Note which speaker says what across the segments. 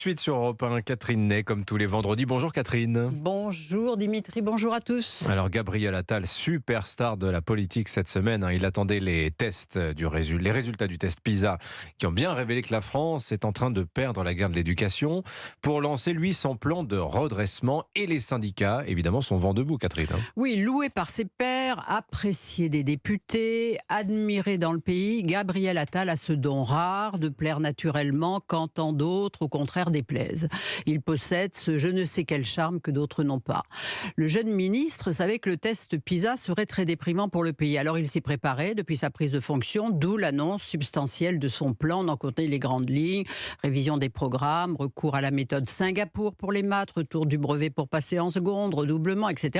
Speaker 1: Suite sur Europe 1, Catherine Ney, comme tous les vendredis. Bonjour Catherine.
Speaker 2: Bonjour Dimitri, bonjour à tous.
Speaker 1: Alors Gabriel Attal, superstar de la politique cette semaine, il attendait les résultats du test PISA qui ont bien révélé que la France est en train de perdre la guerre de l'éducation pour lancer lui son plan de redressement et les syndicats évidemment sont vent debout Catherine.
Speaker 2: Oui, loué par ses pairs, apprécié des députés, admiré dans le pays, Gabriel Attal a ce don rare de plaire naturellement quand tant d'autres au contraire déplaise. Il possède ce je ne sais quel charme que d'autres n'ont pas. Le jeune ministre savait que le test PISA serait très déprimant pour le pays. Alors il s'y préparait depuis sa prise de fonction, d'où l'annonce substantielle de son plan d'en compter les grandes lignes, révision des programmes, recours à la méthode Singapour pour les maths, retour du brevet pour passer en seconde, redoublement, etc.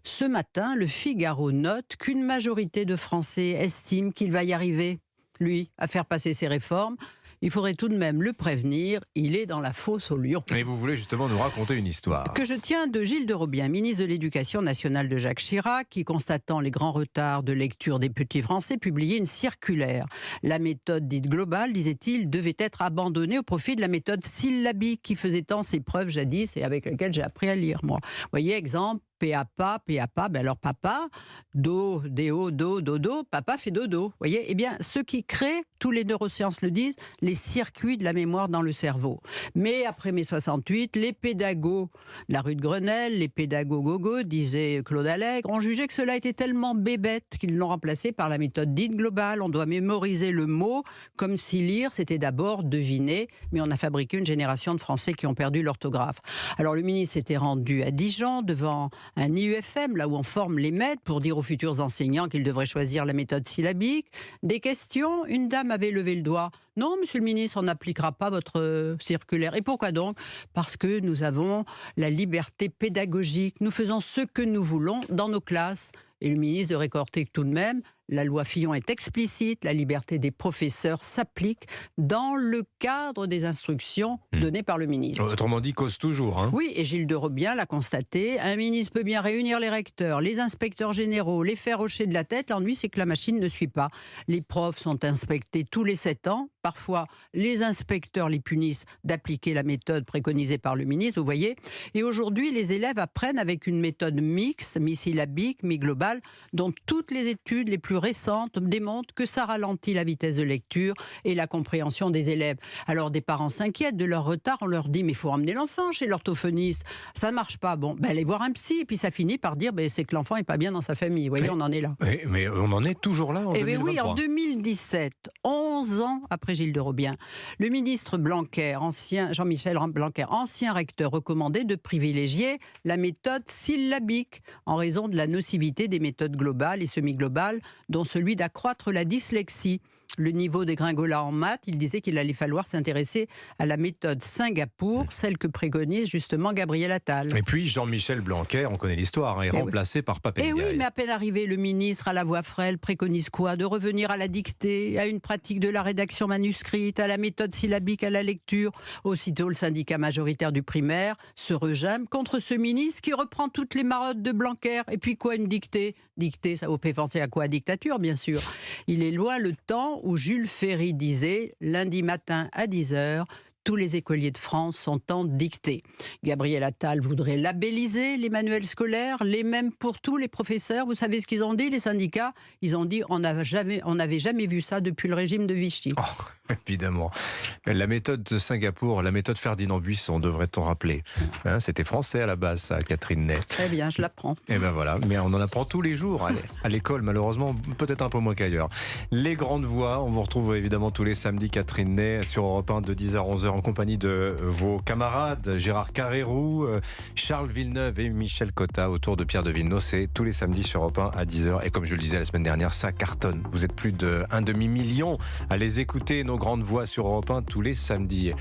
Speaker 2: Ce matin, le Figaro note qu'une majorité de Français estime qu'il va y arriver, lui, à faire passer ses réformes. Il faudrait tout de même le prévenir, il est dans la fosse au lion.
Speaker 1: Et vous voulez justement nous raconter une histoire
Speaker 2: Que je tiens de Gilles de Robien, ministre de l'Éducation nationale de Jacques Chirac, qui, constatant les grands retards de lecture des petits Français, publiait une circulaire. La méthode dite globale, disait-il, devait être abandonnée au profit de la méthode syllabique qui faisait tant ses preuves jadis et avec laquelle j'ai appris à lire, moi. Vous voyez, exemple, PAPA, ben alors papa, do, déo, do, dodo, papa fait dodo. Vous voyez, eh bien, ce qui crée, tous les neurosciences le disent, les circuits de la mémoire dans le cerveau. Mais après mai 68, les pédagogues de la rue de Grenelle, les pédagogues gogo, disait Claude Allègre, ont jugé que cela était tellement bébête qu'ils l'ont remplacé par la méthode dite globale. On doit mémoriser le mot comme si lire, c'était d'abord deviner, mais on a fabriqué une génération de Français qui ont perdu l'orthographe. Alors le ministre s'était rendu à Dijon devant un IUFM, là où on forme les maîtres, pour dire aux futurs enseignants qu'ils devraient choisir la méthode syllabique. Des questions, une dame avait levé le doigt. Non, monsieur le ministre, on n'appliquera pas votre circulaire. Et pourquoi donc ? Parce que nous avons la liberté pédagogique. Nous faisons ce que nous voulons dans nos classes. Et le ministre de rétorquer que tout de même, la loi Fillon est explicite, la liberté des professeurs s'applique dans le cadre des instructions données par le ministre.
Speaker 1: Autrement dit, cause toujours.
Speaker 2: Oui, et Gilles de Robien l'a constaté, un ministre peut bien réunir les recteurs, les inspecteurs généraux, les faire hocher de la tête, l'ennui c'est que la machine ne suit pas. Les profs sont inspectés tous les 7 ans, parfois les inspecteurs les punissent d'appliquer la méthode préconisée par le ministre, vous voyez. Et aujourd'hui, les élèves apprennent avec une méthode mixte, mi-syllabique, mi-globale, dont toutes les études les plus récentes démontrent que ça ralentit la vitesse de lecture et la compréhension des élèves. Alors des parents s'inquiètent de leur retard, on leur dit mais il faut emmener l'enfant chez l'orthophoniste, ça ne marche pas, bon, allez voir un psy, et puis ça finit par dire c'est que l'enfant n'est pas bien dans sa famille, vous voyez, on en est là.
Speaker 1: Mais on en est toujours là en 2023.
Speaker 2: Oui, en 2017, 11 ans après Gilles de Robien, le ministre Blanquer, Jean-Michel Blanquer, ancien recteur, recommandait de privilégier la méthode syllabique en raison de la nocivité des méthodes globales et semi-globales, dont celui d'accroître la dyslexie. Le niveau dégringola en maths, il disait qu'il allait falloir s'intéresser à la méthode Singapour, celle que préconise justement Gabriel Attal.
Speaker 1: Et puis Jean-Michel Blanquer, on connaît l'histoire, est remplacé par Papendiaï.
Speaker 2: Oui, mais à peine arrivé, le ministre à la voix frêle préconise quoi ? De revenir à la dictée, à une pratique de la rédaction manuscrite, à la méthode syllabique à la lecture. Aussitôt, le syndicat majoritaire du primaire se regime contre ce ministre qui reprend toutes les marottes de Blanquer. Et puis quoi, une dictée ? Dictée, ça vous fait penser à quoi ? Dictature, bien sûr. Il est loin le temps où Jules Ferry disait « Lundi matin à 10h, tous les écoliers de France sont en dictée ». Gabriel Attal voudrait labelliser les manuels scolaires, les mêmes pour tous les professeurs. Vous savez ce qu'ils ont dit, les syndicats ? Ils ont dit on n'avait jamais vu ça depuis le régime de Vichy.
Speaker 1: Oh, évidemment. La méthode de Singapour, la méthode Ferdinand Buisson, devrait-on rappeler. C'était français à la base, ça, Catherine Ney.
Speaker 2: Très bien, je l'apprends.
Speaker 1: Et ben voilà, mais on en apprend tous les jours à l'école, malheureusement, peut-être un peu moins qu'ailleurs. Les grandes voix, on vous retrouve évidemment tous les samedis, Catherine Ney, sur Europe 1 de 10h à 11h en compagnie de vos camarades, Gérard Carrérou, Charles Villeneuve et Michel Cotta autour de Pierre de Villeneuve. C'est tous les samedis sur Europe 1 à 10h. Et comme je le disais la semaine dernière, ça cartonne. Vous êtes plus d'1,5 million à les écouter, nos grandes voix sur Europe 1 tous les samedis.